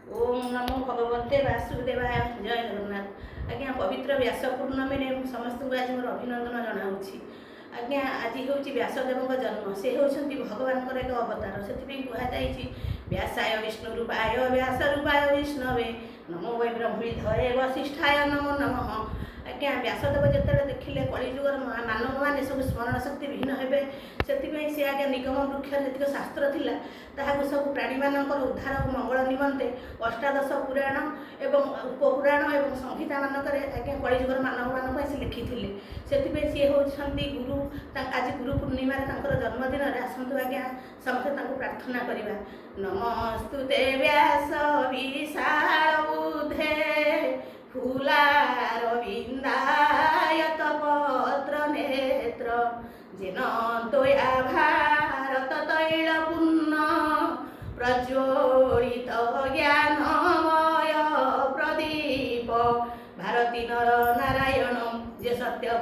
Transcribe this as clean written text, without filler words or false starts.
ओम नमो भगवते वासुदेवाय जय जगन्नाथ। आज्ञा पवित्र व्यास पूर्णमी समस्त को आज मोर अभिनंदन जनाऊँगी। आज्ञा आज हूँ व्यासदेव जन्म, से होती भगवान एक अवतार, से कहुई व्यासाय विष्णु रूपाय व्यास रूपाय विष्णवे नमो वै ब्रह्मविधये वशिष्ठाय नमो नमः। आज्ञा व्यासदेव जिते देखिले कलिजुगर मानव मैंने सब स्मरण शक्ति विहीन हे से आज्ञा निगम वृक्ष जी शास्त्र थिला ताहाकु सब प्राणी मानकर उद्धार और मंगल निमंते अष्टादश पुराण एवं उपपुराण एवं संहिता मानक आज्ञा कलिजुगर मानव मान से लिखी से सी होती गुरु आज गुरु पूर्णिमा जन्मदिन आसतु आज्ञा समस्त प्रार्थना करवा। नमस्तुते व्यास विशाल बुद्धे फूलार विंदायत पत्र नेत्र जेन तया भारत तैल पूर्ण प्रज्वलित ज्ञानमय प्रदीप भारती नर नारायण जे सत्य